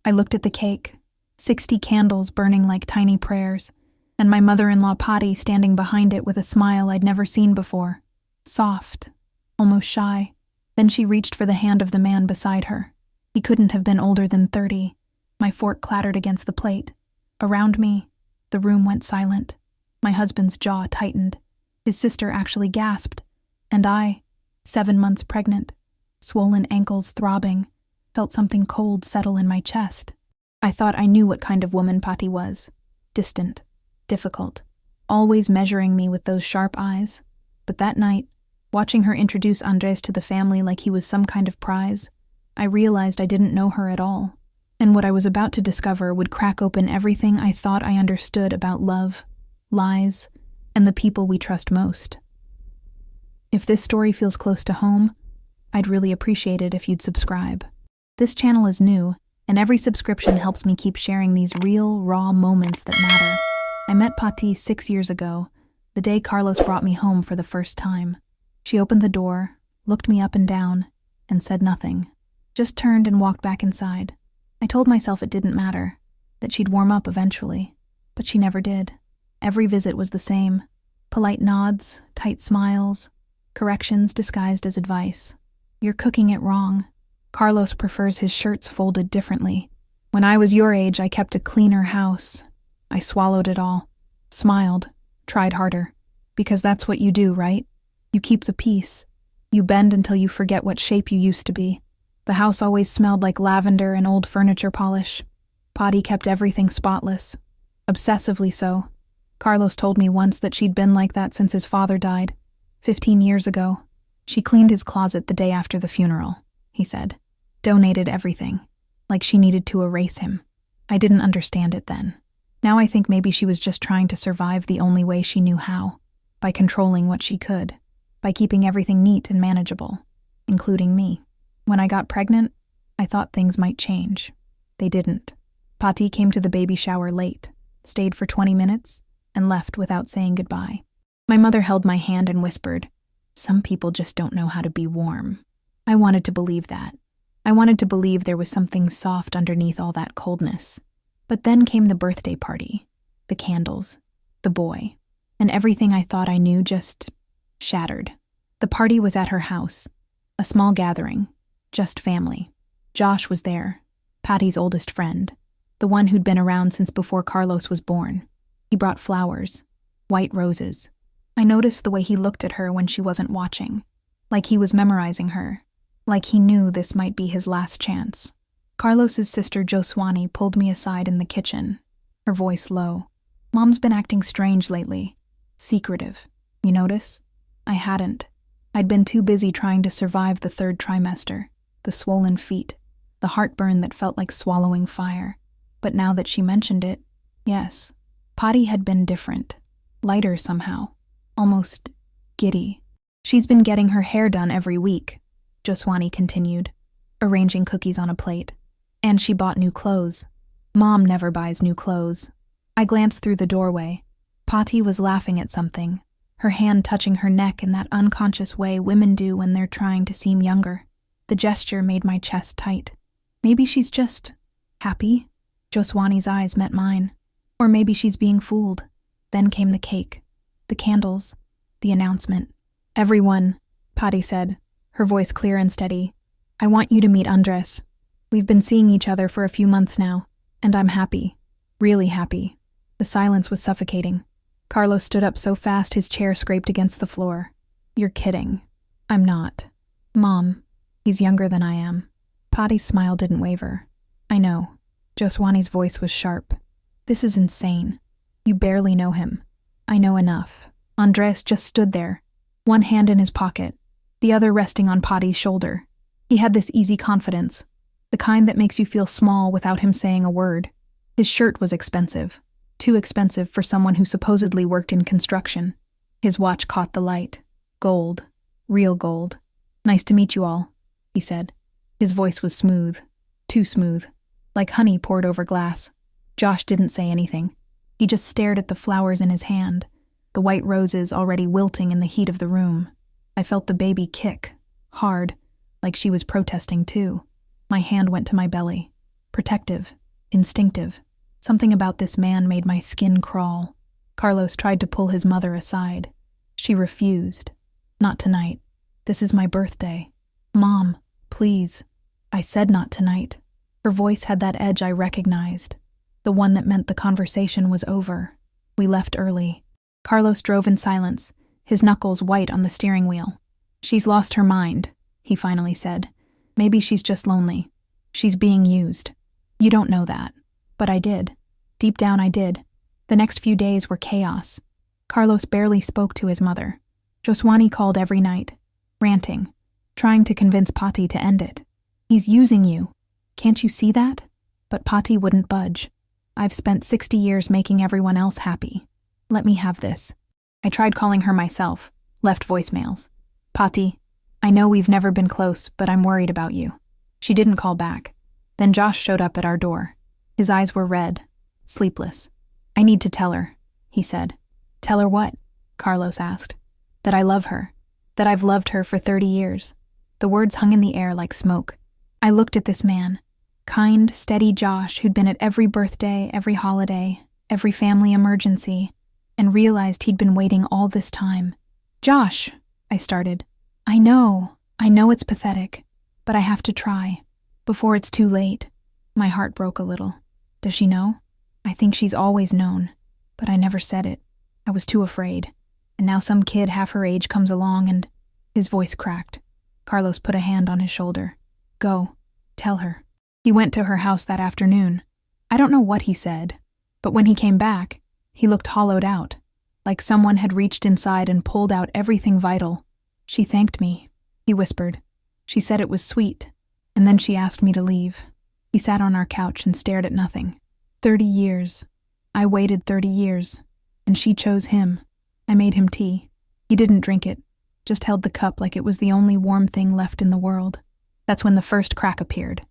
I looked at the cake, 60 candles burning like tiny prayers, and my mother-in-law Patty standing behind it with a smile I'd never seen before. Soft, almost shy. Then she reached for the hand of the man beside her. He couldn't have been older than 30. My fork clattered against the plate. Around me, the room went silent. My husband's jaw tightened. His sister actually gasped. And I, 7 months pregnant, swollen ankles throbbing, felt something cold settle in my chest. I thought I knew what kind of woman Patty was. Distant, difficult, always measuring me with those sharp eyes. But that night, watching her introduce Andres to the family like he was some kind of prize, I realized I didn't know her at all. And what I was about to discover would crack open everything I thought I understood about love, lies, and the people we trust most. If this story feels close to home, I'd really appreciate it if you'd subscribe. This channel is new, and every subscription helps me keep sharing these real, raw moments that matter. I met Patty 6 years ago, the day Carlos brought me home for the first time. She opened the door, looked me up and down, and said nothing. Just turned and walked back inside. I told myself it didn't matter, that she'd warm up eventually, but she never did. Every visit was the same. Polite nods, tight smiles, corrections disguised as advice. You're cooking it wrong. Carlos prefers his shirts folded differently. When I was your age, I kept a cleaner house. I swallowed it all, smiled, tried harder. Because that's what you do, right? You keep the peace. You bend until you forget what shape you used to be. The house always smelled like lavender and old furniture polish. Patty kept everything spotless. Obsessively so. Carlos told me once that she'd been like that since his father died, 15 years ago. She cleaned his closet the day after the funeral, he said. Donated everything, like she needed to erase him. I didn't understand it then. Now I think maybe she was just trying to survive the only way she knew how, by controlling what she could, by keeping everything neat and manageable, including me. When I got pregnant, I thought things might change. They didn't. Patty came to the baby shower late, stayed for 20 minutes, and left without saying goodbye. My mother held my hand and whispered, "Some people just don't know how to be warm." I wanted to believe that. I wanted to believe there was something soft underneath all that coldness. But then came the birthday party, the candles, the boy, and everything I thought I knew just shattered. The party was at her house, a small gathering, just family. Josh was there, Patty's oldest friend, the one who'd been around since before Carlos was born. He brought flowers, white roses. I noticed the way he looked at her when she wasn't watching, like he was memorizing her, like he knew this might be his last chance. Carlos's sister Joswani pulled me aside in the kitchen, her voice low. "Mom's been acting strange lately. Secretive. You notice?" I hadn't. I'd been too busy trying to survive the 3rd trimester, the swollen feet, the heartburn that felt like swallowing fire. But now that she mentioned it, yes, Patty had been different, lighter somehow, almost giddy. "She's been getting her hair done every week," Joswani continued, arranging cookies on a plate. "And she bought new clothes. Mom never buys new clothes." I glanced through the doorway. Patty was laughing at something, her hand touching her neck in that unconscious way women do when they're trying to seem younger. The gesture made my chest tight. Maybe she's just happy? Joswani's eyes met mine. Or maybe she's being fooled. Then came the cake, the candles, the announcement. "Everyone," Patty said, her voice clear and steady, "I want you to meet Andres. We've been seeing each other for a few months now, and I'm happy. Really happy." The silence was suffocating. Carlos stood up so fast his chair scraped against the floor. "You're kidding." "I'm not." "Mom, he's younger than I am." Patty's smile didn't waver. "I know." Joswani's voice was sharp. "This is insane. You barely know him." "I know enough." Andres just stood there, one hand in his pocket, the other resting on Patty's shoulder. He had this easy confidence, the kind that makes you feel small without him saying a word. His shirt was expensive, too expensive for someone who supposedly worked in construction. His watch caught the light. Gold. Real gold. "Nice to meet you all," he said. His voice was smooth. Too smooth. Like honey poured over glass. Josh didn't say anything. He just stared at the flowers in his hand, the white roses already wilting in the heat of the room. I felt the baby kick, hard, like she was protesting too. My hand went to my belly. Protective, instinctive. Something about this man made my skin crawl. Carlos tried to pull his mother aside. She refused. Not tonight. This is my birthday. Mom, please. I said not tonight. Her voice had that edge I recognized, the one that meant the conversation was over. We left early. Carlos drove in silence, his knuckles white on the steering wheel. She's lost her mind, he finally said. Maybe she's just lonely. She's being used. You don't know that. But I did. Deep down I did. The next few days were chaos. Carlos barely spoke to his mother. Joswani called every night, ranting, trying to convince Pati to end it. He's using you. Can't you see that? But Pati wouldn't budge. I've spent 60 years making everyone else happy. Let me have this. I tried calling her myself, left voicemails. Pati, I know we've never been close, but I'm worried about you. She didn't call back. Then Josh showed up at our door. His eyes were red, sleepless. I need to tell her, he said. Tell her what? Carlos asked. That I love her. That I've loved her for 30 years. The words hung in the air like smoke. I looked at this man, kind, steady Josh who'd been at every birthday, every holiday, every family emergency, and realized he'd been waiting all this time. Josh, I started. I know it's pathetic, but I have to try. Before it's too late. My heart broke a little. Does she know? I think she's always known, but I never said it. I was too afraid. And now some kid half her age comes along and... His voice cracked. Carlos put a hand on his shoulder. Go. Tell her. He went to her house that afternoon. I don't know what he said, but when he came back, he looked hollowed out, like someone had reached inside and pulled out everything vital. She thanked me, he whispered. She said it was sweet, and then she asked me to leave. He sat on our couch and stared at nothing. 30 years. I waited 30 years, and she chose him. I made him tea. He didn't drink it, just held the cup like it was the only warm thing left in the world. That's when the first crack appeared.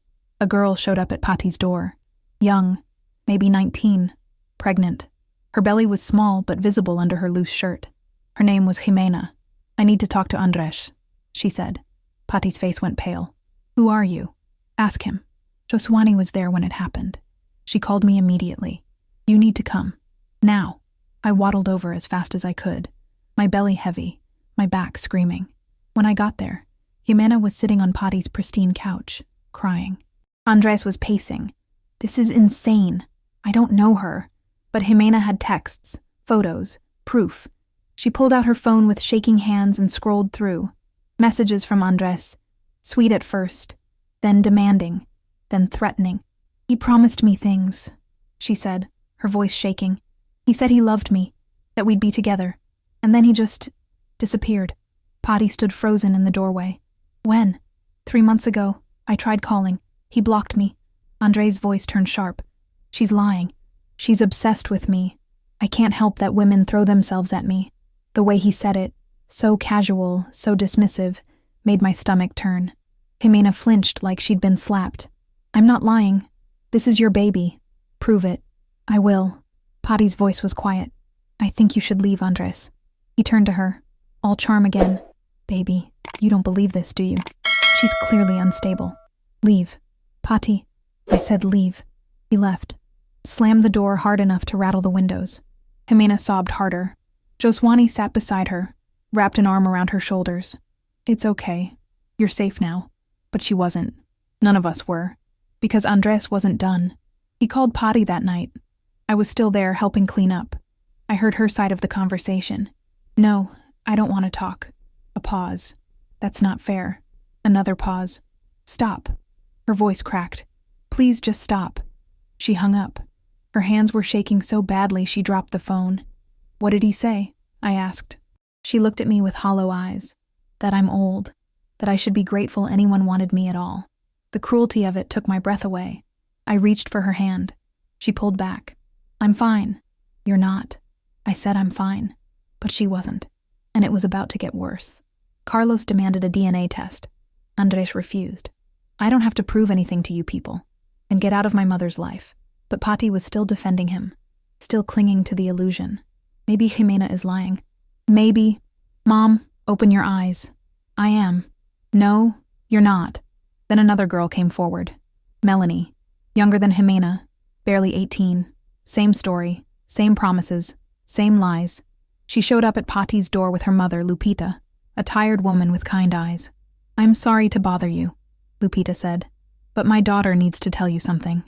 A girl showed up at Pati's door. Young, maybe 19, pregnant. Her belly was small but visible under her loose shirt. Her name was Jimena. I need to talk to Andres, she said. Pati's face went pale. Who are you? Ask him. Joswani was there when it happened. She called me immediately. You need to come. Now. I waddled over as fast as I could, my belly heavy, my back screaming. When I got there, Jimena was sitting on Pati's pristine couch, crying. Andres was pacing. This is insane. I don't know her. But Jimena had texts, photos, proof. She pulled out her phone with shaking hands and scrolled through. Messages from Andres. Sweet at first, then demanding, then threatening. He promised me things, she said, her voice shaking. He said he loved me, that we'd be together, and then he just disappeared. Pati stood frozen in the doorway. When? 3 months ago. I tried calling. He blocked me. Andre's voice turned sharp. She's lying. She's obsessed with me. I can't help that women throw themselves at me. The way he said it, so casual, so dismissive, made my stomach turn. Jimena flinched like she'd been slapped. I'm not lying. This is your baby. Prove it. I will. Pati's voice was quiet. I think you should leave, Andres. He turned to her, all charm again. Baby, you don't believe this, do you? She's clearly unstable. Leave. Pati. I said leave. He left. Slammed the door hard enough to rattle the windows. Jimena sobbed harder. Joswani sat beside her, wrapped an arm around her shoulders. It's okay. You're safe now. But she wasn't. None of us were. Because Andres wasn't done. He called Pati that night. I was still there helping clean up. I heard her side of the conversation. No, I don't want to talk. A pause. That's not fair. Another pause. Stop. Her voice cracked. Please just stop. She hung up. Her hands were shaking so badly she dropped the phone. What did he say? I asked. She looked at me with hollow eyes. That I'm old. That I should be grateful anyone wanted me at all. The cruelty of it took my breath away. I reached for her hand. She pulled back. I'm fine. You're not. I said I'm fine. But she wasn't. And it was about to get worse. Carlos demanded a DNA test. Andres refused. I don't have to prove anything to you people. And get out of my mother's life. But Pati was still defending him. Still clinging to the illusion. Maybe Jimena is lying. Maybe. Mom, open your eyes. I am. No, you're not. Then another girl came forward. Melanie. Younger than Jimena, barely 18. Same story, same promises, same lies. She showed up at Pati's door with her mother, Lupita, a tired woman with kind eyes. "I'm sorry to bother you," Lupita said, "but my daughter needs to tell you something."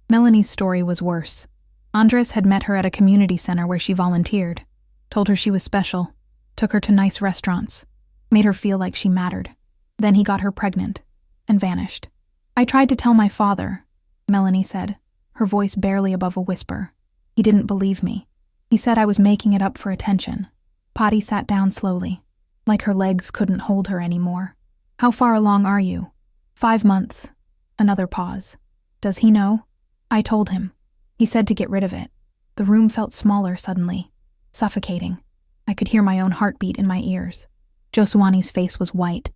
Melanie's story was worse. Andres had met her at a community center where she volunteered, told her she was special, took her to nice restaurants, made her feel like she mattered. Then he got her pregnant and vanished. "I tried to tell my father," Melanie said, her voice barely above a whisper. "He didn't believe me. He said I was making it up for attention." Patti sat down slowly, like her legs couldn't hold her anymore. "How far along are you?" 5 months. Another pause. "Does he know?" "I told him. He said to get rid of it." The room felt smaller suddenly, suffocating. I could hear my own heartbeat in my ears. Joswani's face was white.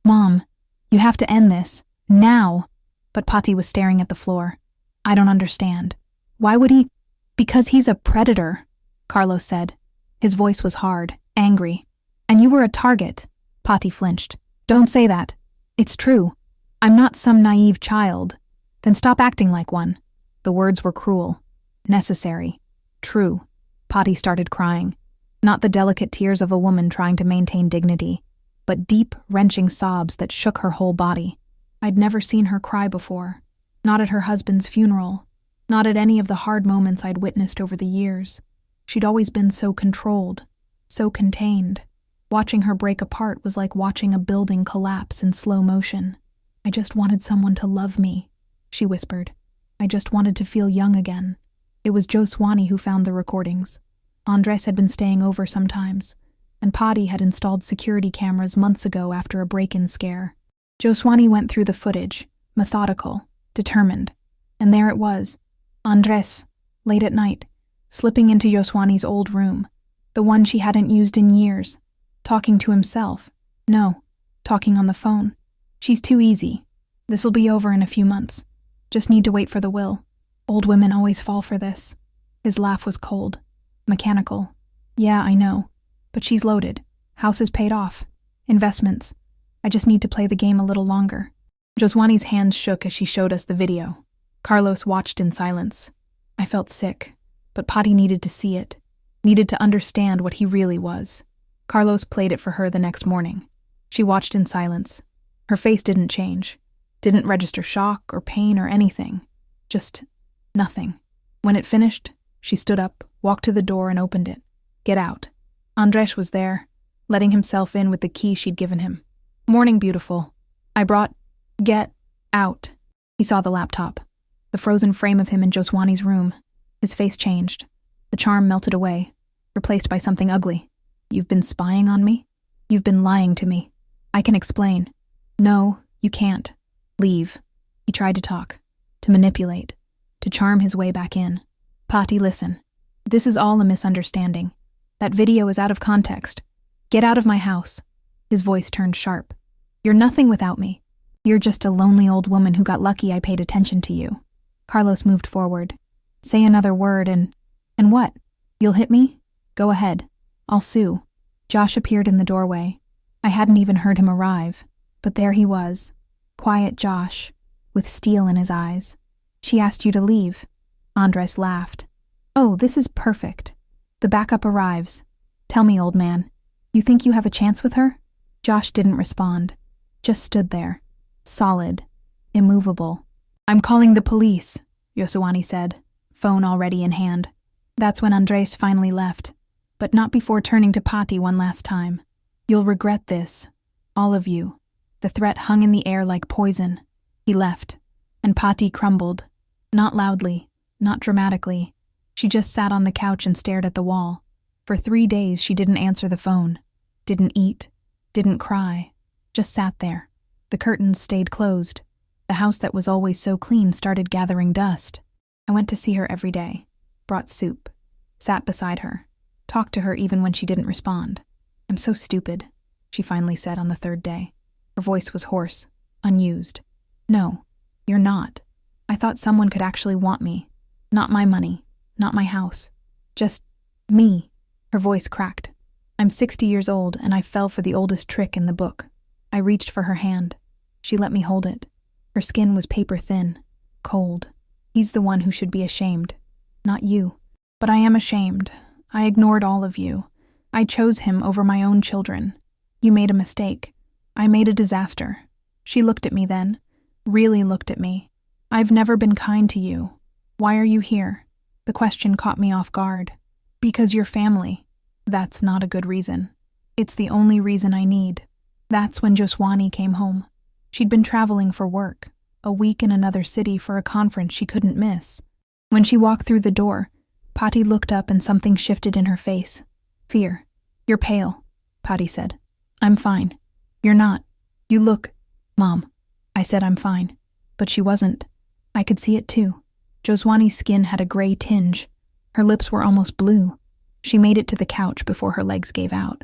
"Mom, you have to end this. Now!" But Patti was staring at the floor. "I don't understand. Why would he?" "Because he's a predator," Carlos said. His voice was hard, angry. "And you were a target." Patti flinched. "Don't say that. It's true. I'm not some naive child." "Then stop acting like one." The words were cruel, necessary, true. Patti started crying. Not the delicate tears of a woman trying to maintain dignity, but deep, wrenching sobs that shook her whole body. I'd never seen her cry before. Not at her husband's funeral. Not at any of the hard moments I'd witnessed over the years. She'd always been so controlled, so contained. Watching her break apart was like watching a building collapse in slow motion. "I just wanted someone to love me," she whispered. "I just wanted to feel young again." It was Joswani who found the recordings. Andres had been staying over sometimes, and Patti had installed security cameras months ago after a break-in scare. Joswani went through the footage, methodical, determined. And there it was, Andres, late at night, slipping into Joswani's old room, the one she hadn't used in years, talking to himself. No, talking on the phone. "She's too easy. This'll be over in a few months. Just need to wait for the will. Old women always fall for this." His laugh was cold, mechanical. "Yeah, I know. But she's loaded. House is paid off. Investments. I just need to play the game a little longer." Joswani's hands shook as she showed us the video. Carlos watched in silence. I felt sick, but Patti needed to see it, needed to understand what he really was. Carlos played it for her the next morning. She watched in silence. Her face didn't change, didn't register shock or pain or anything. Just nothing. When it finished, she stood up, walked to the door and opened it. "Get out." Andres was there, letting himself in with the key she'd given him. "Morning, beautiful. I brought... Get out." He saw the laptop, the frozen frame of him in Joswani's room. His face changed. The charm melted away, replaced by something ugly. "You've been spying on me? You've been lying to me. I can explain." "No, you can't. Leave." He tried to talk, to manipulate, to charm his way back in. "Patti, listen. This is all a misunderstanding. That video is out of context. Get out of my house." His voice turned sharp. "You're nothing without me. You're just a lonely old woman who got lucky I paid attention to you." Carlos moved forward. "Say another word and what? You'll hit me? Go ahead. I'll sue." Josh appeared in the doorway. I hadn't even heard him arrive, but there he was. Quiet Josh, with steel in his eyes. "She asked you to leave." Andres laughed. "Oh, this is perfect. The backup arrives. Tell me, old man, you think you have a chance with her?" Josh didn't respond, just stood there, solid, immovable. "I'm calling the police," Joswani said, phone already in hand. That's when Andres finally left, but not before turning to Patti one last time. "You'll regret this, all of you." The threat hung in the air like poison. He left, and Patti crumbled, not loudly, not dramatically. She just sat on the couch and stared at the wall. For 3 days she didn't answer the phone, didn't eat, didn't cry, just sat there. The curtains stayed closed. The house that was always so clean started gathering dust. I went to see her every day, brought soup, sat beside her, talked to her even when she didn't respond. "I'm so stupid," she finally said on the 3rd day. Her voice was hoarse, unused. "No, you're not. I thought someone could actually want me. Not my money, not my house. Just me." Her voice cracked. "I'm 60 years old and I fell for the oldest trick in the book." I reached for her hand. She let me hold it. Her skin was paper thin, cold. He's the one who should be ashamed, not you. But I am ashamed. I ignored all of you. I chose him over my own children. You made a mistake. I made a disaster. She looked at me then, really looked at me. I've never been kind to you. Why are you here? The question caught me off guard. Because you're family. That's not a good reason. It's the only reason I need. That's when Joswani came home. She'd been traveling for work, a week in another city for a conference she couldn't miss. When she walked through the door, Patti looked up and something shifted in her face. Fear. You're pale, Patti said. I'm fine. You're not. You look. Mom. I said I'm fine. But she wasn't. I could see it too. Joswani's skin had a gray tinge. Her lips were almost blue. She made it to the couch before her legs gave out.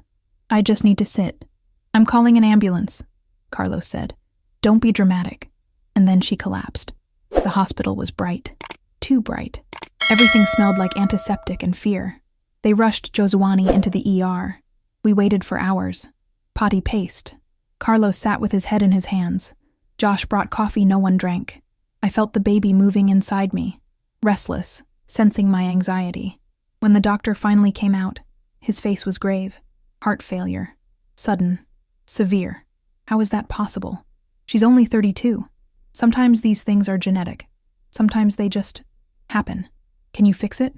I just need to sit. I'm calling an ambulance, Carlos said. Don't be dramatic. And then she collapsed. The hospital was bright. Too bright. Everything smelled like antiseptic and fear. They rushed Joswani into the ER. We waited for hours. Patti paced. Carlos sat with his head in his hands. Josh brought coffee no one drank. I felt the baby moving inside me, restless, sensing my anxiety. When the doctor finally came out, his face was grave. Heart failure. Sudden. Severe. How is that possible? She's only 32. Sometimes these things are genetic. Sometimes they just happen. Can you fix it?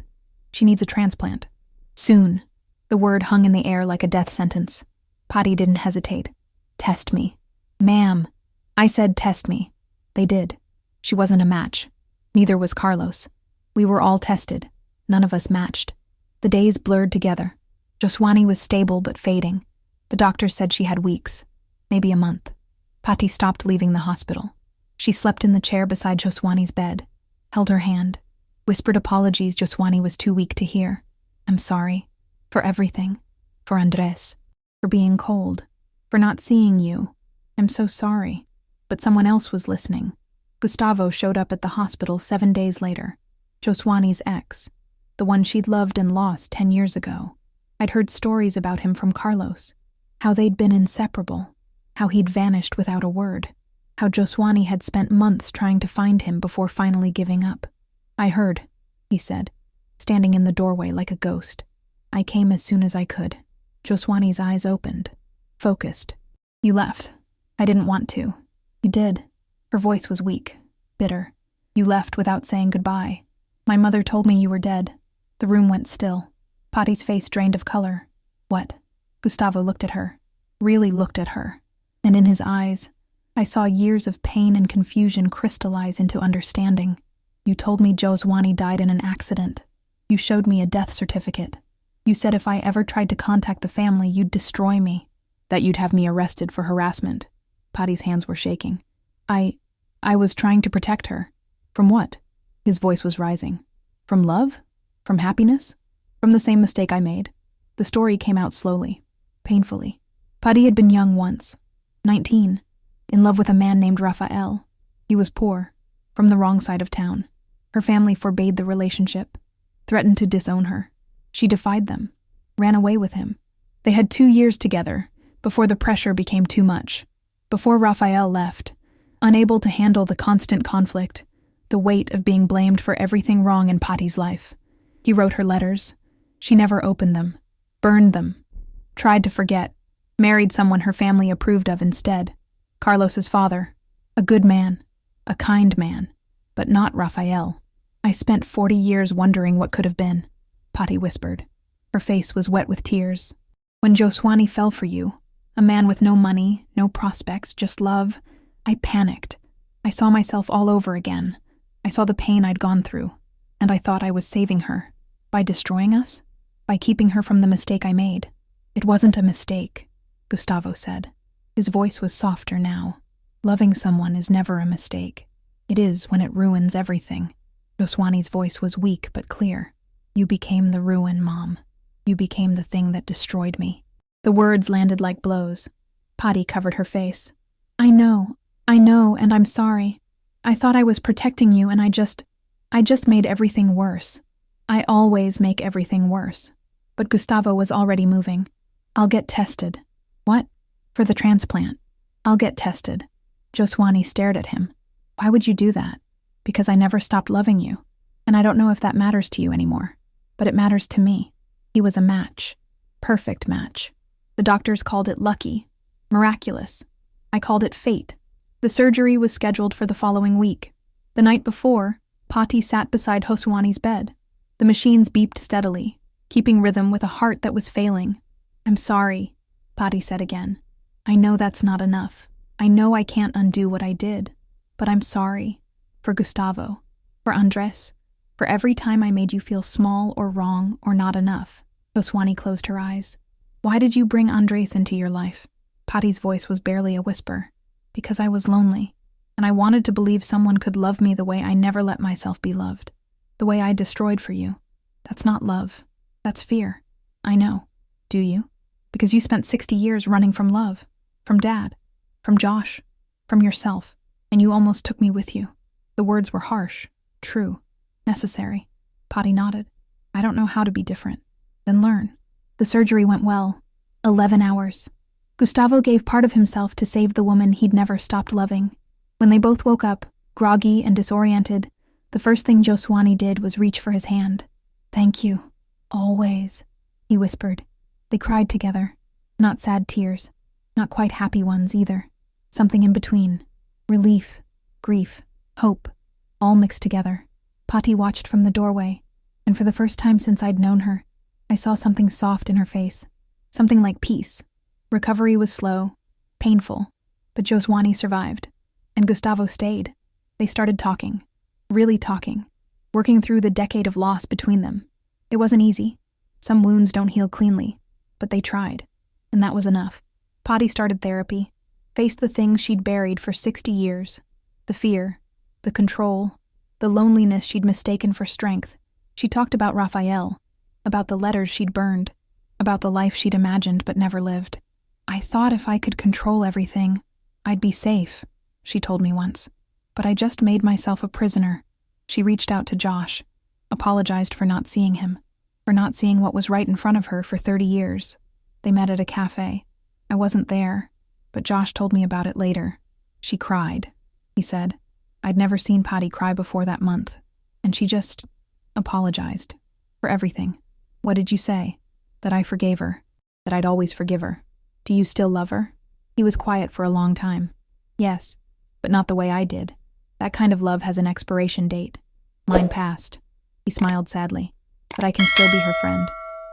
She needs a transplant. Soon. The word hung in the air like a death sentence. Patti didn't hesitate. Test me. Ma'am. I said test me. They did. She wasn't a match. Neither was Carlos. We were all tested. None of us matched. The days blurred together. Joswani was stable but fading. The doctor said she had weeks. Maybe a month. Patti stopped leaving the hospital. She slept in the chair beside Joswani's bed, held her hand, whispered apologies Joswani was too weak to hear. I'm sorry. For everything. For Andres. For being cold. For not seeing you. I'm so sorry. But someone else was listening. Gustavo showed up at the hospital 7 days later. Joswani's ex. The one she'd loved and lost 10 years ago. I'd heard stories about him from Carlos. How they'd been inseparable. How he'd vanished without a word. How Joswani had spent months trying to find him before finally giving up. I heard, he said, standing in the doorway like a ghost. I came as soon as I could. Joswani's eyes opened. Focused. You left. I didn't want to. You did. Her voice was weak, bitter. You left without saying goodbye. My mother told me you were dead. The room went still. Patti's face drained of color. What? Gustavo looked at her. Really looked at her. And in his eyes, I saw years of pain and confusion crystallize into understanding. You told me Joswani died in an accident. You showed me a death certificate. You said if I ever tried to contact the family, you'd destroy me. That you'd have me arrested for harassment. Patti's hands were shaking. I was trying to protect her. From what? His voice was rising. From love? From happiness? From the same mistake I made. The story came out slowly, painfully. Patti had been young once, 19, in love with a man named Rafael. He was poor, from the wrong side of town. Her family forbade the relationship, threatened to disown her. She defied them, ran away with him. They had 2 years together, before the pressure became too much. Before Rafael left, unable to handle the constant conflict, the weight of being blamed for everything wrong in Patti's life. He wrote her letters. She never opened them, burned them, tried to forget, married someone her family approved of instead. Carlos's father, a good man, a kind man, but not Rafael. I spent 40 years wondering what could have been, Patti whispered. Her face was wet with tears. When Joswani fell for you, a man with no money, no prospects, just love, I panicked. I saw myself all over again. I saw the pain I'd gone through, and I thought I was saving her. By destroying us? By keeping her from the mistake I made. It wasn't a mistake, Gustavo said. His voice was softer now. Loving someone is never a mistake. It is when it ruins everything. Joswani's voice was weak but clear. You became the ruin, Mom. You became the thing that destroyed me. The words landed like blows. Patti covered her face. I know, and I'm sorry. I thought I was protecting you and I just made everything worse. I always make everything worse. But Gustavo was already moving. I'll get tested. What? For the transplant. I'll get tested. Joswani stared at him. Why would you do that? Because I never stopped loving you. And I don't know if that matters to you anymore. But it matters to me. He was a match. Perfect match. The doctors called it lucky. Miraculous. I called it fate. The surgery was scheduled for the following week. The night before, Pati sat beside Joswani's bed. The machines beeped steadily, keeping rhythm with a heart that was failing. I'm sorry, Pati said again. I know that's not enough. I know I can't undo what I did. But I'm sorry. For Gustavo. For Andres. For every time I made you feel small or wrong or not enough. Joswani closed her eyes. Why did you bring Andres into your life? Pati's voice was barely a whisper. Because I was lonely. And I wanted to believe someone could love me the way I never let myself be loved. The way I destroyed for you. That's not love. That's fear. I know. Do you? Because you spent 60 years running from love. From Dad. From Josh. From yourself. And you almost took me with you. The words were harsh. True. Necessary. Pati nodded. I don't know how to be different. Then learn. The surgery went well. 11 hours. Gustavo gave part of himself to save the woman he'd never stopped loving. When they both woke up, groggy and disoriented, the first thing Joswani did was reach for his hand. Thank you. Always. He whispered. They cried together. Not sad tears. Not quite happy ones either. Something in between. Relief. Grief. Hope. All mixed together. Pati watched from the doorway, and for the first time since I'd known her, I saw something soft in her face. Something like peace. Recovery was slow, painful, but Joswani survived, and Gustavo stayed. They started talking. Really talking. Working through the decade of loss between them. It wasn't easy. Some wounds don't heal cleanly, but they tried, and that was enough. Pati started therapy, faced the things she'd buried for 60 years. The fear, the control, the loneliness she'd mistaken for strength. She talked about Rafael, about the letters she'd burned, about the life she'd imagined but never lived. I thought if I could control everything, I'd be safe, she told me once. But I just made myself a prisoner. She reached out to Josh, apologized for not seeing him, for not seeing what was right in front of her for 30 years. They met at a cafe. I wasn't there, but Josh told me about it later. She cried, he said. I'd never seen Pati cry before that month, and she just apologized for everything. What did you say? That I forgave her, that I'd always forgive her. Do you still love her? He was quiet for a long time. Yes, but not the way I did. That kind of love has an expiration date. Mine passed. He smiled sadly. But I can still be her friend,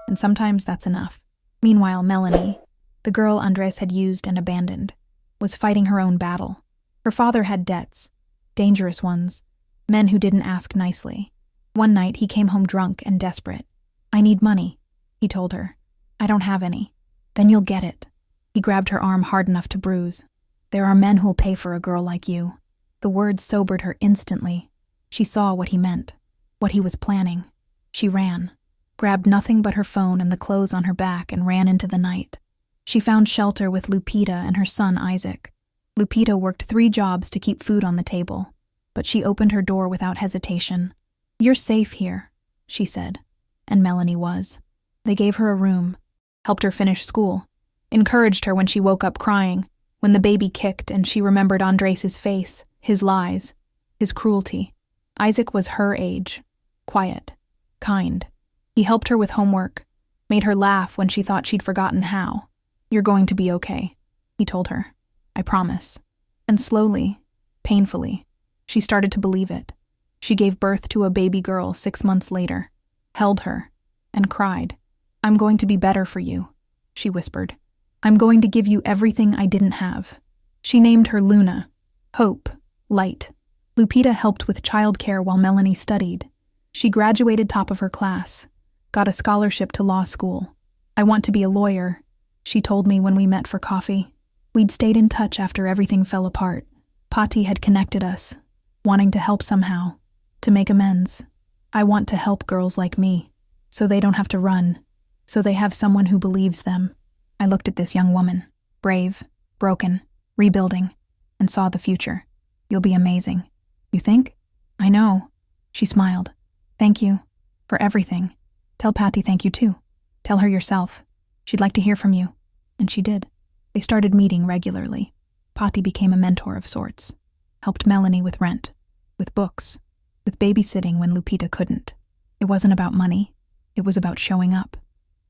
and sometimes that's enough. Meanwhile, Melanie, the girl Andres had used and abandoned, was fighting her own battle. Her father had debts. Dangerous ones. Men who didn't ask nicely. One night, he came home drunk and desperate. I need money, he told her. I don't have any. Then you'll get it. He grabbed her arm hard enough to bruise. There are men who'll pay for a girl like you. The words sobered her instantly. She saw what he meant, what he was planning. She ran, grabbed nothing but her phone and the clothes on her back and ran into the night. She found shelter with Lupita and her son Isaac. Lupita worked 3 jobs to keep food on the table, but she opened her door without hesitation. You're safe here, she said, and Melanie was. They gave her a room, helped her finish school, encouraged her when she woke up crying, when the baby kicked and she remembered Andres' face, his lies, his cruelty. Isaac was her age, quiet, kind. He helped her with homework, made her laugh when she thought she'd forgotten how. You're going to be okay, he told her. I promise. And slowly, painfully, she started to believe it. She gave birth to a baby girl 6 months later, held her, and cried. I'm going to be better for you, she whispered. I'm going to give you everything I didn't have. She named her Luna, hope, light. Lupita helped with childcare while Melanie studied. She graduated top of her class, got a scholarship to law school. I want to be a lawyer, she told me when we met for coffee. We'd stayed in touch after everything fell apart. Pati had connected us, wanting to help somehow, to make amends. I want to help girls like me, so they don't have to run, so they have someone who believes them. I looked at this young woman, brave, broken, rebuilding, and saw the future. You'll be amazing. You think? I know. She smiled. Thank you. For everything. Tell Pati thank you too. Tell her yourself. She'd like to hear from you. And she did. They started meeting regularly. Pati became a mentor of sorts. Helped Melanie with rent. With books. with babysitting when Lupita couldn't. It wasn't about money. It was about showing up,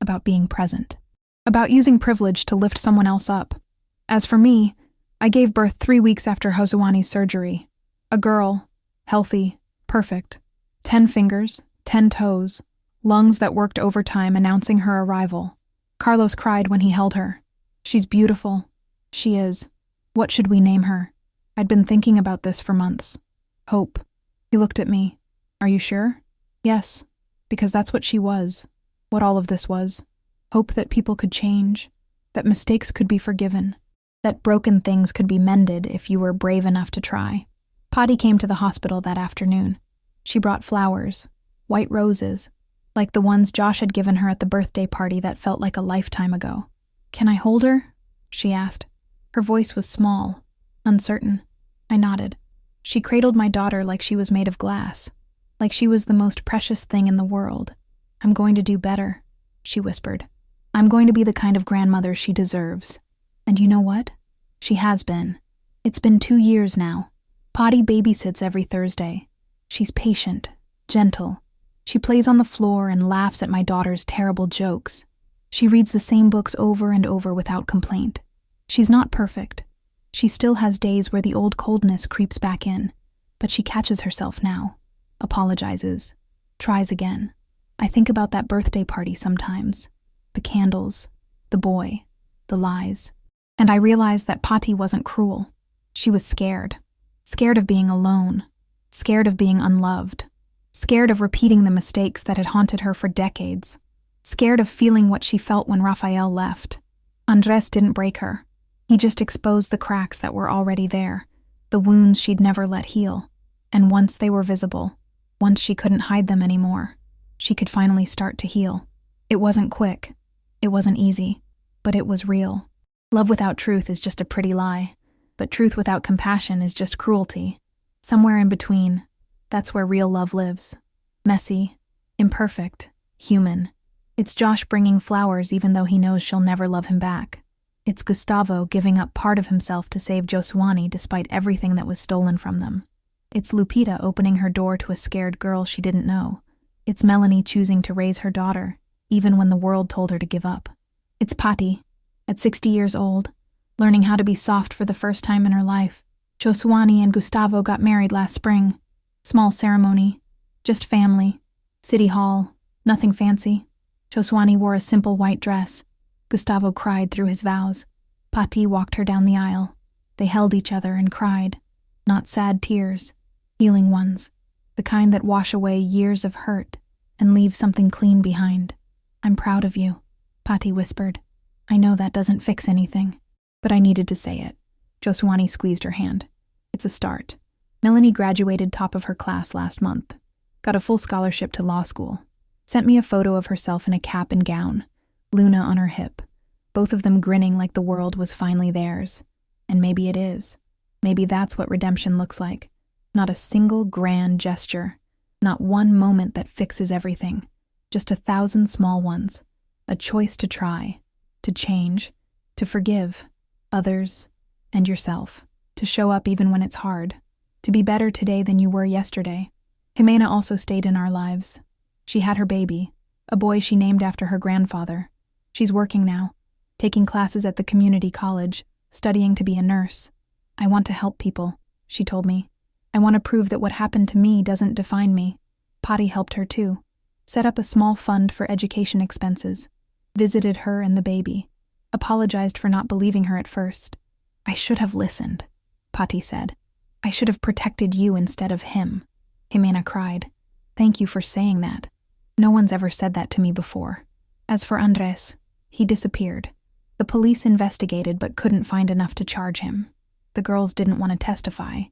about being present, about using privilege to lift someone else up. As for me, I gave birth 3 weeks after Hosewani's surgery. A girl, healthy, perfect, 10 fingers, 10 toes, lungs that worked overtime announcing her arrival. Carlos cried when he held her. She's beautiful. She is. What should we name her? I'd been thinking about this for months. Hope. He looked at me. Are you sure? Yes, because that's what she was, what all of this was. Hope that people could change, that mistakes could be forgiven, that broken things could be mended if you were brave enough to try. Patty came to the hospital that afternoon. She brought flowers, white roses, like the ones Josh had given her at the birthday party that felt like a lifetime ago. Can I hold her? She asked. Her voice was small, uncertain. I nodded. She cradled my daughter like she was made of glass, like she was the most precious thing in the world. I'm going to do better, she whispered. I'm going to be the kind of grandmother she deserves. And you know what? She has been. It's been 2 years now. Patty babysits every Thursday. She's patient, gentle. She plays on the floor and laughs at my daughter's terrible jokes. She reads the same books over and over without complaint. She's not perfect. She still has days where the old coldness creeps back in, but she catches herself now, apologizes, tries again. I think about that birthday party sometimes. The candles, the boy, the lies. And I realize that Patty wasn't cruel. She was scared. Scared of being alone. Scared of being unloved. Scared of repeating the mistakes that had haunted her for decades. Scared of feeling what she felt when Rafael left. Andres didn't break her. He just exposed the cracks that were already there, the wounds she'd never let heal. And once they were visible, once she couldn't hide them anymore, she could finally start to heal. It wasn't quick. It wasn't easy. But it was real. Love without truth is just a pretty lie, but truth without compassion is just cruelty. Somewhere in between, that's where real love lives. Messy, imperfect, human. It's Josh bringing flowers even though he knows she'll never love him back. It's Gustavo giving up part of himself to save Josewani despite everything that was stolen from them. It's Lupita opening her door to a scared girl she didn't know. It's Melanie choosing to raise her daughter, even when the world told her to give up. It's Patty, at 60 years old, learning how to be soft for the first time in her life. Josewani and Gustavo got married last spring. Small ceremony, just family, city hall, nothing fancy. Josewani wore a simple white dress. Gustavo cried through his vows. Patty walked her down the aisle. They held each other and cried. Not sad tears, healing ones, the kind that wash away years of hurt and leave something clean behind. I'm proud of you, Patty whispered. I know that doesn't fix anything, but I needed to say it. Josewani squeezed her hand. It's a start. Melanie graduated top of her class last month, got a full scholarship to law school, sent me a photo of herself in a cap and gown, Luna on her hip, both of them grinning like the world was finally theirs. And maybe it is. Maybe that's what redemption looks like. Not a single grand gesture, not one moment that fixes everything, just 1,000 small ones. A choice to try, to change, to forgive others and yourself, to show up even when it's hard, to be better today than you were yesterday. Jimena also stayed in our lives. She had her baby, a boy she named after her grandfather. She's working now, taking classes at the community college, studying to be a nurse. I want to help people, she told me. I want to prove that what happened to me doesn't define me. Patty helped her too. Set up a small fund for education expenses. Visited her and the baby. Apologized for not believing her at first. I should have listened, Patty said. I should have protected you instead of him. Jimena cried. Thank you for saying that. No one's ever said that to me before. As for Andres, he disappeared. The police investigated but couldn't find enough to charge him. The girls didn't want to testify,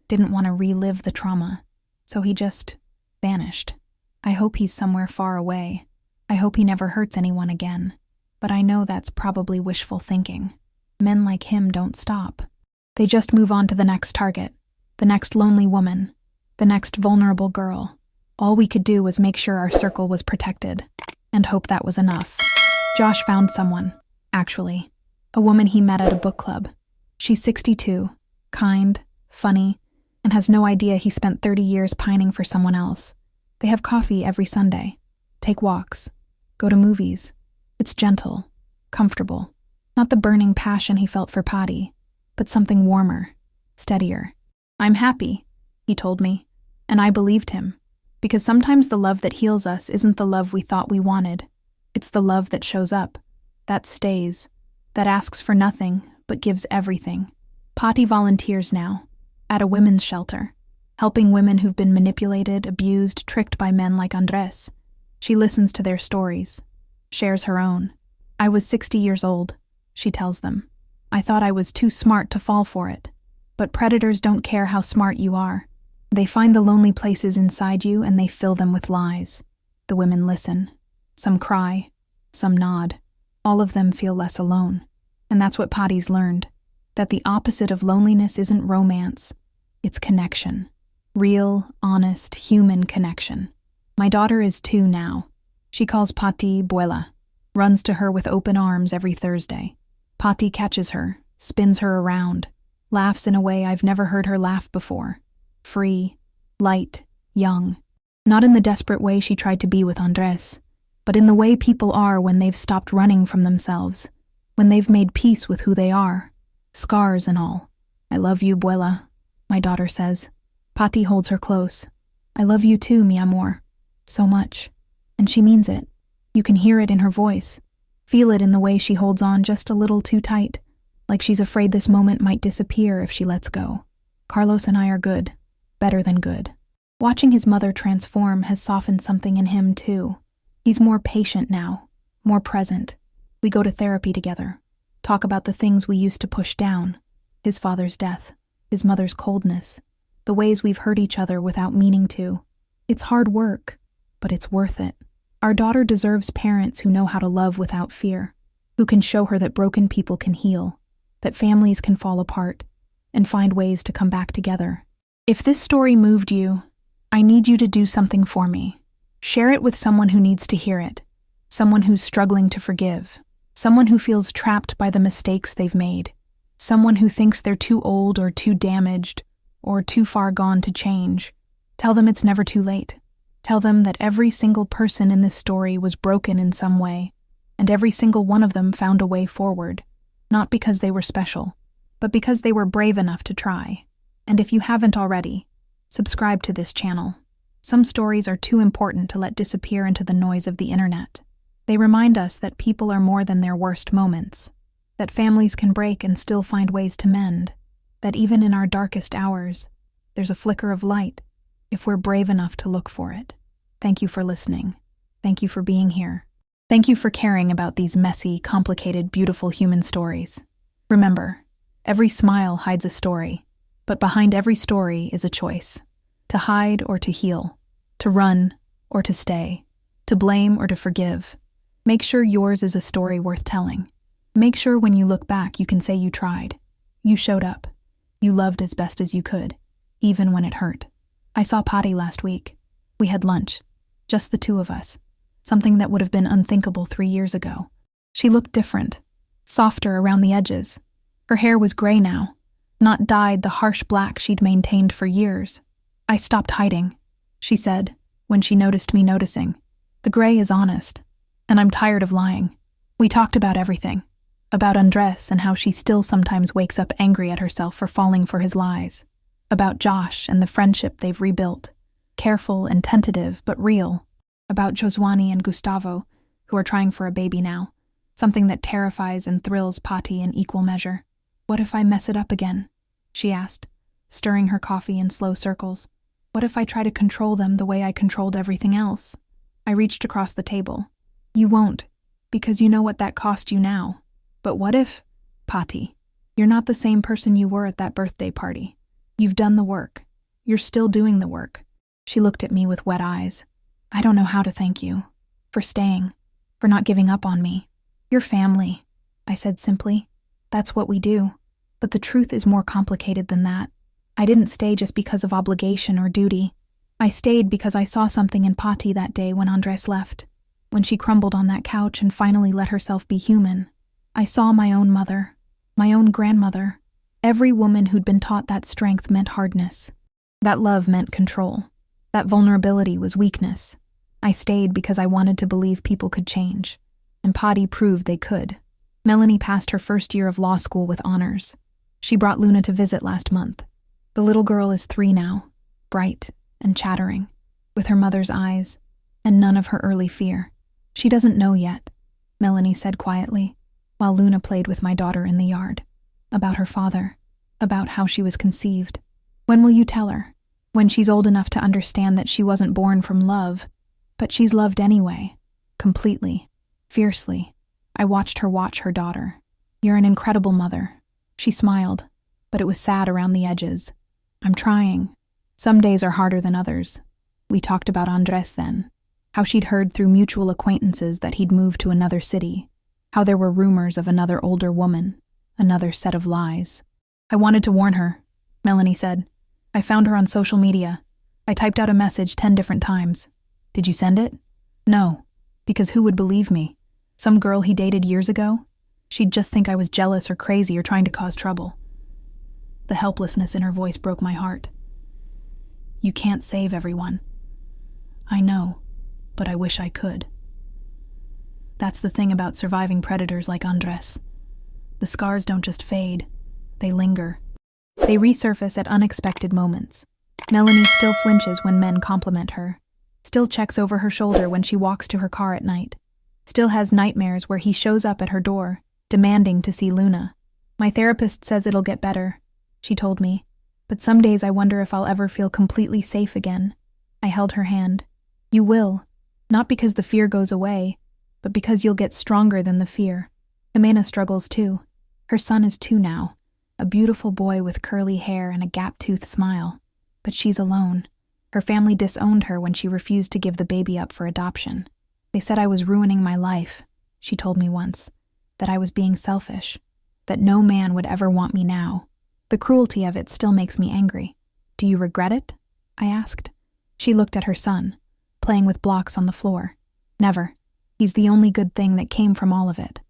didn't want to relive the trauma, so he just vanished. I hope he's somewhere far away. I hope he never hurts anyone again. But I know that's probably wishful thinking. Men like him don't stop. They just move on to the next target, the next lonely woman, the next vulnerable girl. All we could do was make sure our circle was protected, and hope that was enough. Josh found someone, actually. A woman he met at a book club. She's 62, kind, funny, and has no idea he spent 30 years pining for someone else. They have coffee every Sunday, take walks, go to movies. It's gentle, comfortable. Not the burning passion he felt for Patti, but something warmer, steadier. "I'm happy," he told me, and I believed him. Because sometimes the love that heals us isn't the love we thought we wanted. It's the love that shows up, that stays, that asks for nothing but gives everything. Patti volunteers now, at a women's shelter, helping women who've been manipulated, abused, tricked by men like Andres. She listens to their stories, shares her own. "I was 60 years old," she tells them. "I thought I was too smart to fall for it. But predators don't care how smart you are. They find the lonely places inside you and they fill them with lies." The women listen. Some cry, some nod. All of them feel less alone. And that's what Patti's learned. That the opposite of loneliness isn't romance. It's connection. Real, honest, human connection. My daughter is 2 now. She calls Patti Buela, runs to her with open arms every Thursday. Patti catches her, spins her around, laughs in a way I've never heard her laugh before. Free, light, young. Not in the desperate way she tried to be with Andres, but in the way people are when they've stopped running from themselves, when they've made peace with who they are, scars and all. "I love you, Buela," my daughter says. Patti holds her close. "I love you too, mi amor. So much." And she means it. You can hear it in her voice. Feel it in the way she holds on just a little too tight, like she's afraid this moment might disappear if she lets go. Carlos and I are good. Better than good. Watching his mother transform has softened something in him, too. He's more patient now, more present. We go to therapy together, talk about the things we used to push down. His father's death, his mother's coldness, the ways we've hurt each other without meaning to. It's hard work, but it's worth it. Our daughter deserves parents who know how to love without fear, who can show her that broken people can heal, that families can fall apart, and find ways to come back together. If this story moved you, I need you to do something for me. Share it with someone who needs to hear it, someone who's struggling to forgive, someone who feels trapped by the mistakes they've made, someone who thinks they're too old or too damaged or too far gone to change. Tell them it's never too late. Tell them that every single person in this story was broken in some way, and every single one of them found a way forward, not because they were special, but because they were brave enough to try. And if you haven't already, subscribe to this channel. Some stories are too important to let disappear into the noise of the internet. They remind us that people are more than their worst moments, that families can break and still find ways to mend, that even in our darkest hours, there's a flicker of light if we're brave enough to look for it. Thank you for listening. Thank you for being here. Thank you for caring about these messy, complicated, beautiful human stories. Remember, every smile hides a story. But behind every story is a choice. To hide or to heal. To run or to stay. To blame or to forgive. Make sure yours is a story worth telling. Make sure when you look back you can say you tried. You showed up. You loved as best as you could, even when it hurt. I saw Patti last week. We had lunch. Just the 2 of us. Something that would have been unthinkable 3 years ago. She looked different. Softer around the edges. Her hair was gray now. Not dyed the harsh black she'd maintained for years. "I stopped hiding," she said, when she noticed me noticing. "The gray is honest, and I'm tired of lying." We talked about everything. About Andres and how she still sometimes wakes up angry at herself for falling for his lies. About Josh and the friendship they've rebuilt. Careful and tentative, but real. About Joswani and Gustavo, who are trying for a baby now. Something that terrifies and thrills Patti in equal measure. "What if I mess it up again?" she asked, stirring her coffee in slow circles. "What if I try to control them the way I controlled everything else?" I reached across the table. "You won't, because you know what that cost you now. But what if, Patti, you're not the same person you were at that birthday party? You've done the work. You're still doing the work." She looked at me with wet eyes. "I don't know how to thank you. For staying. For not giving up on me. You're family," I said simply. "That's what we do. But the truth is more complicated than that. I didn't stay just because of obligation or duty. I stayed because I saw something in Patti that day when Andres left. When she crumbled on that couch and finally let herself be human. I saw my own mother, my own grandmother, every woman who'd been taught that strength meant hardness. That love meant control. That vulnerability was weakness. I stayed because I wanted to believe people could change. And Patti proved they could. Melanie passed her first year of law school with honors. She brought Luna to visit last month. The little girl is 3 now, bright and chattering, with her mother's eyes, and none of her early fear. She doesn't know yet, Melanie said quietly, while Luna played with my daughter in the yard. About her father, about how she was conceived. When will you tell her? When she's old enough to understand that she wasn't born from love, but she's loved anyway, completely, fiercely. I watched her watch her daughter. You're an incredible mother. She smiled, but it was sad around the edges. I'm trying. Some days are harder than others. We talked about Andres then, how she'd heard through mutual acquaintances that he'd moved to another city, how there were rumors of another older woman, another set of lies. I wanted to warn her, Melanie said. I found her on social media. I typed out a message 10 different times. Did you send it? No, because who would believe me? Some girl he dated years ago? She'd just think I was jealous or crazy or trying to cause trouble. The helplessness in her voice broke my heart. You can't save everyone. I know, but I wish I could. That's the thing about surviving predators like Andres. The scars don't just fade, they linger. They resurface at unexpected moments. Melanie still flinches when men compliment her, still checks over her shoulder when she walks to her car at night, still has nightmares where he shows up at her door, demanding to see Luna. My therapist says it'll get better, she told me, but some days I wonder if I'll ever feel completely safe again. I held her hand. You will, not because the fear goes away, but because you'll get stronger than the fear. Jimena struggles too. Her son is 2 now, a beautiful boy with curly hair and a gap-toothed smile. But she's alone. Her family disowned her when she refused to give the baby up for adoption. They said I was ruining my life, she told me once, that I was being selfish, that no man would ever want me now. The cruelty of it still makes me angry. Do you regret it? I asked. She looked at her son, playing with blocks on the floor. Never. He's the only good thing that came from all of it.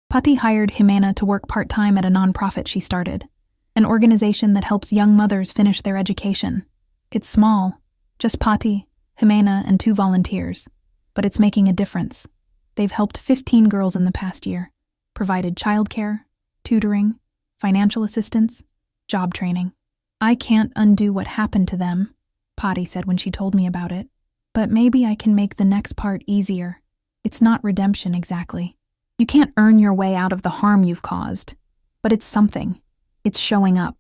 Patti hired Jimena to work part-time at a nonprofit she started, an organization that helps young mothers finish their education. It's small, just Patti, Jimena, and 2 volunteers, but it's making a difference. They've helped 15 girls in the past year, provided childcare, tutoring, financial assistance, job training. I can't undo what happened to them, Patti said when she told me about it, but maybe I can make the next part easier. It's not redemption exactly. You can't earn your way out of the harm you've caused, but it's something. It's showing up.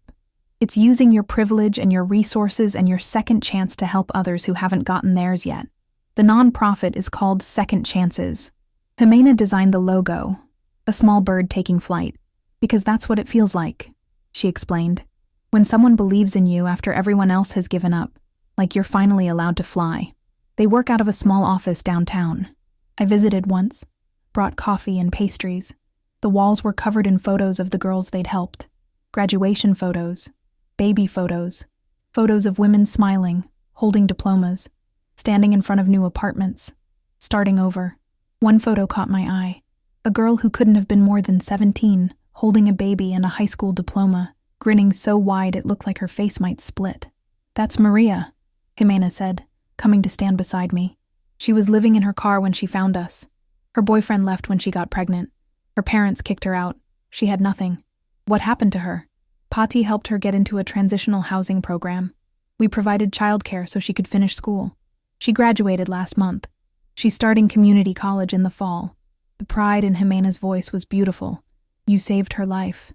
It's using your privilege and your resources and your second chance to help others who haven't gotten theirs yet. The nonprofit is called Second Chances. Jimena designed the logo, a small bird taking flight, because that's what it feels like, she explained. When someone believes in you after everyone else has given up, like you're finally allowed to fly. They work out of a small office downtown. I visited once, brought coffee and pastries. The walls were covered in photos of the girls they'd helped. Graduation photos, baby photos, photos of women smiling, holding diplomas, standing in front of new apartments, starting over. One photo caught my eye. A girl who couldn't have been more than 17, holding a baby and a high school diploma, grinning so wide it looked like her face might split. That's Maria, Jimena said, coming to stand beside me. She was living in her car when she found us. Her boyfriend left when she got pregnant. Her parents kicked her out. She had nothing. What happened to her? Patti helped her get into a transitional housing program. We provided childcare so she could finish school. She graduated last month. She's starting community college in the fall. The pride in Jimena's voice was beautiful. You saved her life.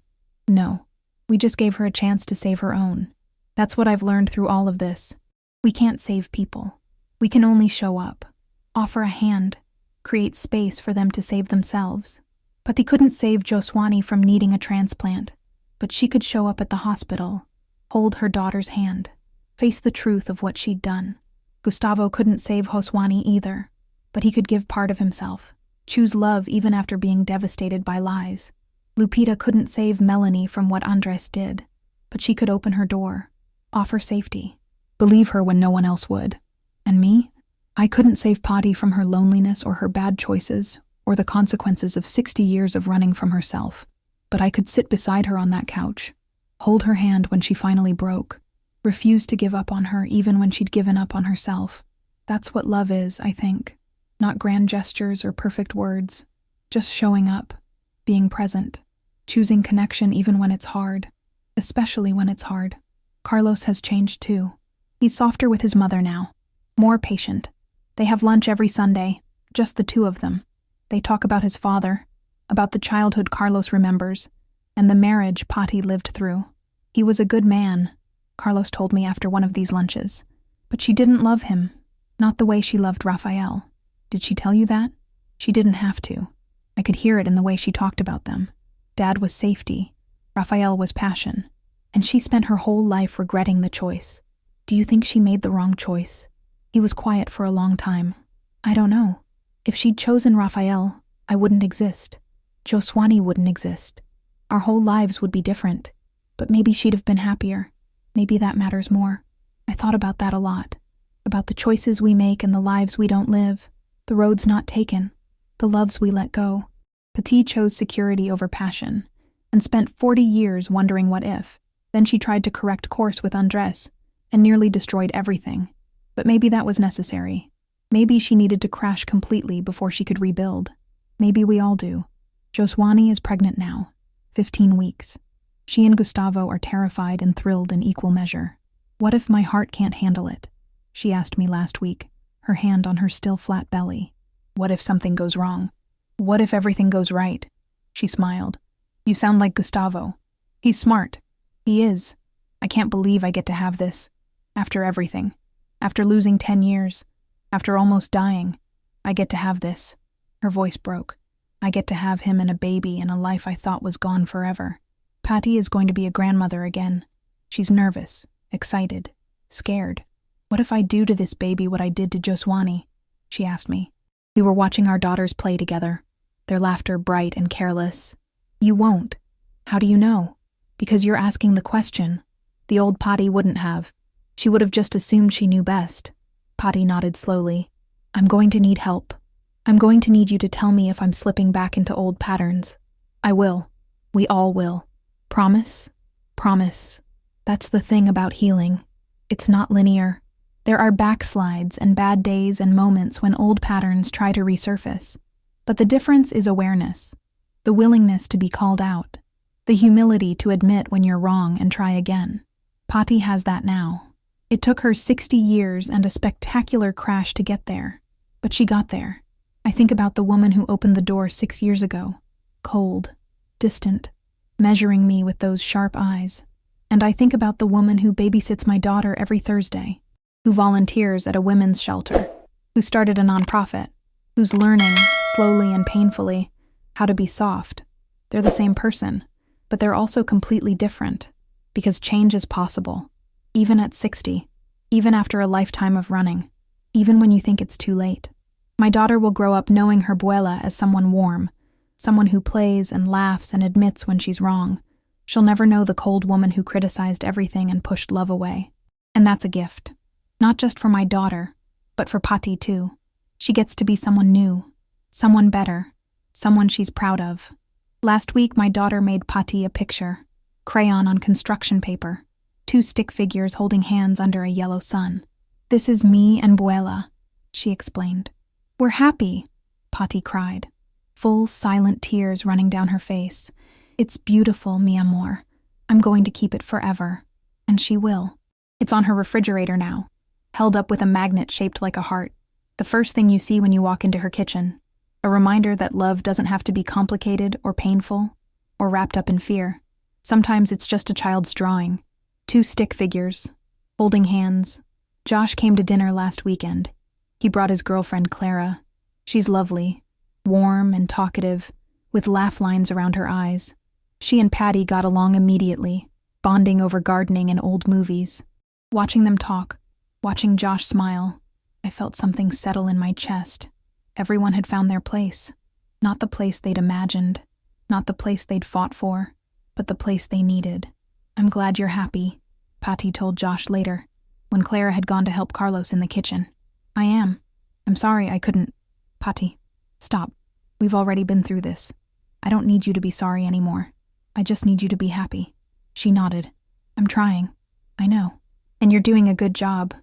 No, we just gave her a chance to save her own. That's what I've learned through all of this. We can't save people. We can only show up, offer a hand, create space for them to save themselves. But they couldn't save Joswani from needing a transplant. But she could show up at the hospital, hold her daughter's hand, face the truth of what she'd done. Gustavo couldn't save Joswani either, but he could give part of himself, choose love even after being devastated by lies. Lupita couldn't save Melanie from what Andres did, but she could open her door, offer safety, believe her when no one else would. And me? I couldn't save Patti from her loneliness or her bad choices or the consequences of 60 years of running from herself. But I could sit beside her on that couch, hold her hand when she finally broke, refused to give up on her even when she'd given up on herself. That's what love is, I think. Not grand gestures or perfect words. Just showing up, being present, choosing connection even when it's hard, especially when it's hard. Carlos has changed too. He's softer with his mother now, more patient. They have lunch every Sunday, just the two of them. They talk about his father, about the childhood Carlos remembers, and the marriage Pati lived through. He was a good man, Carlos told me after one of these lunches. But she didn't love him, not the way she loved Rafael. Did she tell you that? She didn't have to. I could hear it in the way she talked about them. Dad was safety, Rafael was passion, and she spent her whole life regretting the choice. Do you think she made the wrong choice? He was quiet for a long time. I don't know. If she'd chosen Rafael, I wouldn't exist. Joswani wouldn't exist. Our whole lives would be different. But maybe she'd have been happier. Maybe that matters more. I thought about that a lot. About the choices we make and the lives we don't live. The roads not taken. The loves we let go. Pati chose security over passion and spent 40 years wondering what if. Then she tried to correct course with Andres and nearly destroyed everything. But maybe that was necessary. Maybe she needed to crash completely before she could rebuild. Maybe we all do. Joswani is pregnant now, 15 weeks. She and Gustavo are terrified and thrilled in equal measure. What if my heart can't handle it? She asked me last week, her hand on her still flat belly. What if something goes wrong? What if everything goes right? She smiled. You sound like Gustavo. He's smart. He is. I can't believe I get to have this. After everything. After losing 10 years. After almost dying. I get to have this. Her voice broke. I get to have him and a baby and a life I thought was gone forever. Pati is going to be a grandmother again. She's nervous, excited, scared. What if I do to this baby what I did to Joswani? She asked me. We were watching our daughters play together, their laughter bright and careless. You won't. How do you know? Because you're asking the question. The old Pati wouldn't have. She would have just assumed she knew best. Pati nodded slowly. I'm going to need help. I'm going to need you to tell me if I'm slipping back into old patterns. I will. We all will. Promise? Promise. That's the thing about healing. It's not linear. There are backslides and bad days and moments when old patterns try to resurface. But the difference is awareness, the willingness to be called out, the humility to admit when you're wrong and try again. Pati has that now. It took her 60 years and a spectacular crash to get there, but she got there. I think about the woman who opened the door 6 years ago, cold, distant, measuring me with those sharp eyes. And I think about the woman who babysits my daughter every Thursday, who volunteers at a women's shelter, who started a nonprofit, who's learning, slowly and painfully, how to be soft. They're the same person, but they're also completely different, because change is possible, even at 60, even after a lifetime of running, even when you think it's too late. My daughter will grow up knowing her abuela as someone warm, someone who plays and laughs and admits when she's wrong. She'll never know the cold woman who criticized everything and pushed love away. And that's a gift. Not just for my daughter, but for Pati too. She gets to be someone new, someone better, someone she's proud of. Last week, my daughter made Pati a picture, crayon on construction paper, 2 stick figures holding hands under a yellow sun. This is me and Abuela, she explained. We're happy, Pati cried, full, silent tears running down her face. It's beautiful, mi amor. I'm going to keep it forever. And she will. It's on her refrigerator now, held up with a magnet shaped like a heart. The first thing you see when you walk into her kitchen. A reminder that love doesn't have to be complicated or painful or wrapped up in fear. Sometimes it's just a child's drawing. 2 stick figures, holding hands. Josh came to dinner last weekend. He brought his girlfriend Clara. She's lovely, warm and talkative, with laugh lines around her eyes. She and Patty got along immediately, bonding over gardening and old movies. Watching them talk, watching Josh smile, I felt something settle in my chest. Everyone had found their place. Not the place they'd imagined, not the place they'd fought for, but the place they needed. I'm glad you're happy, Patty told Josh later, when Clara had gone to help Carlos in the kitchen. I am. I'm sorry I couldn't. Patty, stop. We've already been through this. I don't need you to be sorry anymore. I just need you to be happy. She nodded. I'm trying. I know. And you're doing a good job.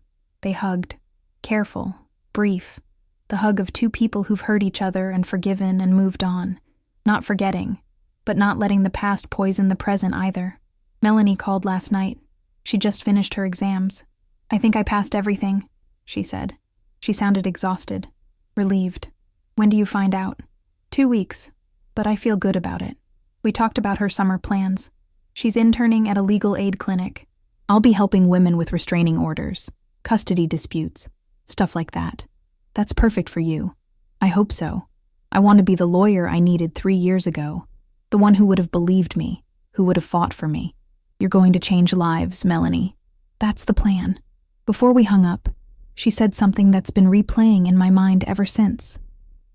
They hugged. Careful, brief. The hug of two people who've hurt each other and forgiven and moved on. Not forgetting, but not letting the past poison the present either. Melanie called last night. She just finished her exams. I think I passed everything, she said. She sounded exhausted, relieved. When do you find out? 2 weeks, but I feel good about it. We talked about her summer plans. She's interning at a legal aid clinic. I'll be helping women with restraining orders, custody disputes, stuff like that. That's perfect for you. I hope so. I want to be the lawyer I needed 3 years ago, the one who would have believed me, who would have fought for me. You're going to change lives, Melanie. That's the plan. Before we hung up, she said something that's been replaying in my mind ever since.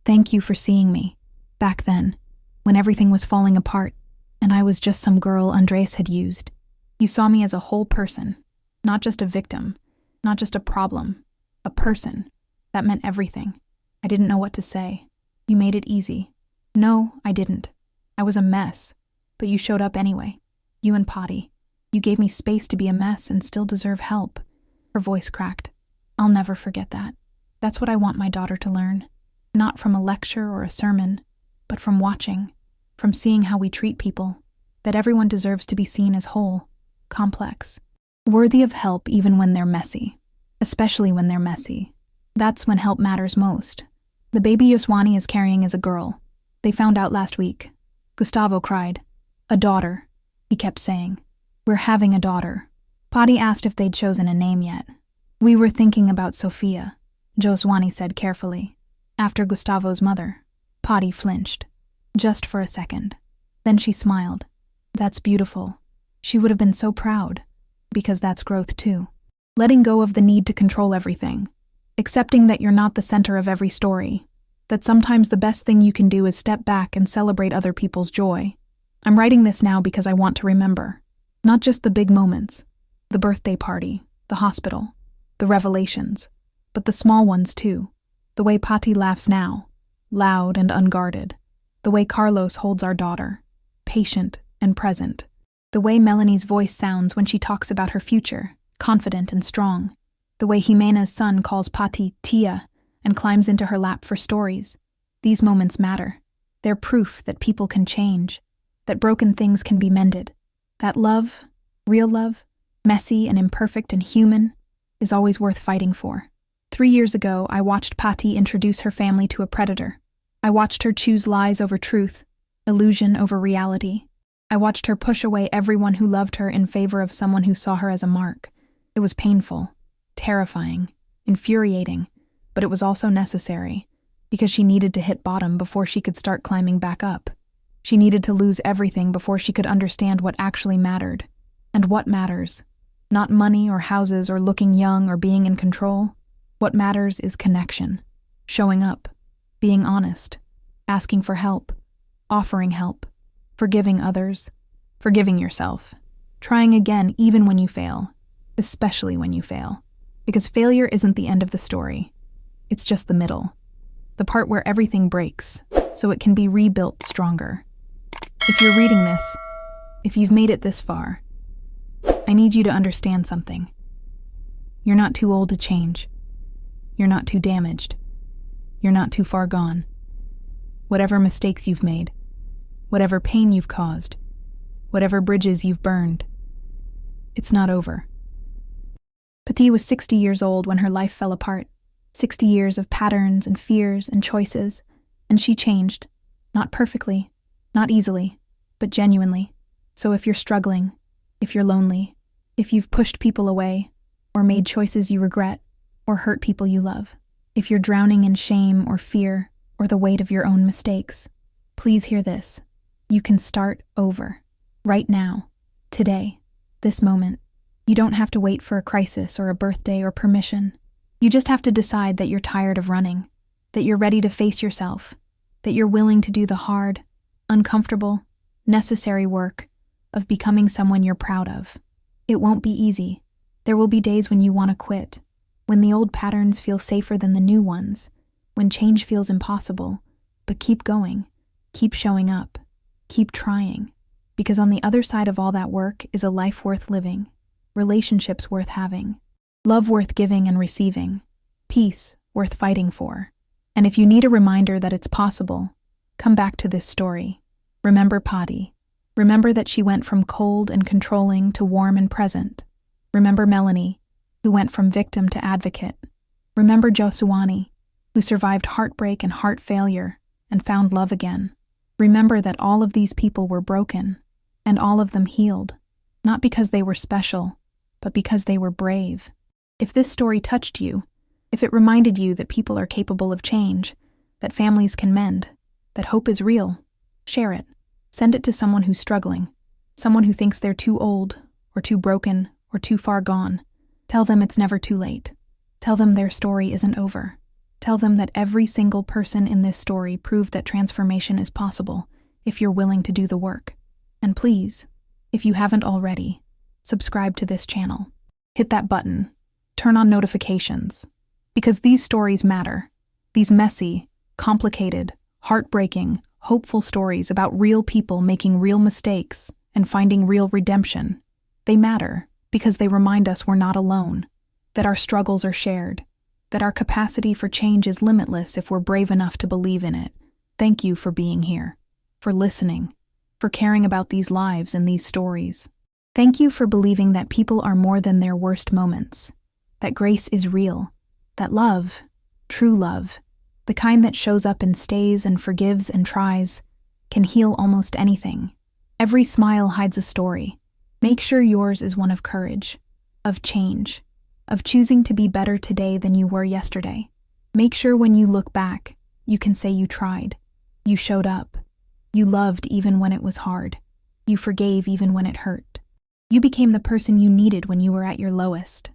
Thank you for seeing me. Back then, when everything was falling apart, and I was just some girl Andres had used. You saw me as a whole person, not just a victim, not just a problem, a person. That meant everything. I didn't know what to say. You made it easy. No, I didn't. I was a mess, but you showed up anyway. You and Potty. You gave me space to be a mess and still deserve help. Her voice cracked. I'll never forget that. That's what I want my daughter to learn. Not from a lecture or a sermon, but from watching, from seeing how we treat people, that everyone deserves to be seen as whole, complex, worthy of help even when they're messy, especially when they're messy. That's when help matters most. The baby Yoswani is carrying is a girl. They found out last week. Gustavo cried. A daughter, he kept saying. We're having a daughter. Potty asked if they'd chosen a name yet. We were thinking about Sophia, Joswani said carefully. After Gustavo's mother. Potty flinched. Just for a second. Then she smiled. That's beautiful. She would have been so proud. Because that's growth too. Letting go of the need to control everything. Accepting that you're not the center of every story. That sometimes the best thing you can do is step back and celebrate other people's joy. I'm writing this now because I want to remember. Not just the big moments. The birthday party. The hospital. The revelations. But the small ones too. The way Patti laughs now. Loud and unguarded. The way Carlos holds our daughter. Patient and present. The way Melanie's voice sounds when she talks about her future. Confident and strong. The way Jimena's son calls Patti Tia and climbs into her lap for stories. These moments matter. They're proof that people can change, that broken things can be mended, that love, real love, messy and imperfect and human, is always worth fighting for. 3 years ago, I watched Patti introduce her family to a predator. I watched her choose lies over truth, illusion over reality. I watched her push away everyone who loved her in favor of someone who saw her as a mark. It was painful. Terrifying, infuriating, but it was also necessary, because she needed to hit bottom before she could start climbing back up. She needed to lose everything before she could understand what actually mattered. And what matters? Not money or houses or looking young or being in control. What matters is connection. Showing up. Being honest. Asking for help. Offering help. Forgiving others. Forgiving yourself. Trying again even when you fail. Especially when you fail. Because failure isn't the end of the story. It's just the middle. The part where everything breaks, so it can be rebuilt stronger. If you're reading this, if you've made it this far, I need you to understand something. You're not too old to change. You're not too damaged. You're not too far gone. Whatever mistakes you've made, whatever pain you've caused, whatever bridges you've burned, it's not over. Patti was 60 years old when her life fell apart. 60 years of patterns and fears and choices, and she changed. Not perfectly, not easily, but genuinely. So if you're struggling, if you're lonely, if you've pushed people away, or made choices you regret, or hurt people you love, if you're drowning in shame or fear, or the weight of your own mistakes, please hear this. You can start over. Right now. Today. This moment. You don't have to wait for a crisis or a birthday or permission. You just have to decide that you're tired of running, that you're ready to face yourself, that you're willing to do the hard, uncomfortable, necessary work of becoming someone you're proud of. It won't be easy. There will be days when you want to quit, when the old patterns feel safer than the new ones, when change feels impossible, but keep going, keep showing up, keep trying, because on the other side of all that work is a life worth living. relationships worth having, love worth giving and receiving, peace worth fighting for. And if you need a reminder that it's possible, come back to this story. Remember Patti. Remember that she went from cold and controlling to warm and present. Remember Melanie, who went from victim to advocate. Remember Joshuani, who survived heartbreak and heart failure and found love again. Remember that all of these people were broken, and all of them healed, not because they were special, but because they were brave. If this story touched you, if it reminded you that people are capable of change, that families can mend, that hope is real, share it. Send it to someone who's struggling, someone who thinks they're too old, or too broken, or too far gone. Tell them it's never too late. Tell them their story isn't over. Tell them that every single person in this story proved that transformation is possible if you're willing to do the work. And please, if you haven't already, subscribe to this channel. Hit that button. Turn on notifications. Because these stories matter. These messy, complicated, heartbreaking, hopeful stories about real people making real mistakes and finding real redemption. They matter because they remind us we're not alone, that our struggles are shared, that our capacity for change is limitless if we're brave enough to believe in it. Thank you for being here, for listening, for caring about these lives and these stories. Thank you for believing that people are more than their worst moments, that grace is real, that love, true love, the kind that shows up and stays and forgives and tries, can heal almost anything. Every smile hides a story. Make sure yours is one of courage, of change, of choosing to be better today than you were yesterday. Make sure when you look back, you can say you tried, you showed up, you loved even when it was hard, you forgave even when it hurt. You became the person you needed when you were at your lowest.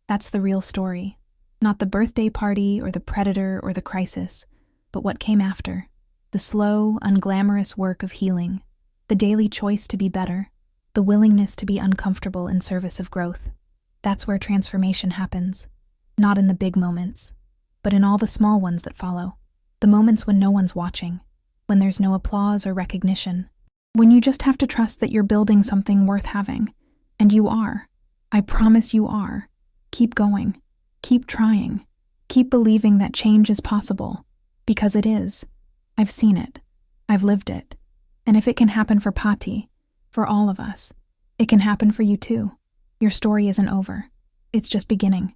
That's the real story. Not the birthday party or the predator or the crisis, but what came after. The slow, unglamorous work of healing. The daily choice to be better. The willingness to be uncomfortable in service of growth. That's where transformation happens. Not in the big moments, but in all the small ones that follow. The moments when no one's watching. When there's no applause or recognition. When you just have to trust that you're building something worth having. And you are. I promise you are. Keep going. Keep trying. Keep believing that change is possible. Because it is. I've seen it. I've lived it. And if it can happen for Patti, for all of us, it can happen for you too. Your story isn't over. It's just beginning.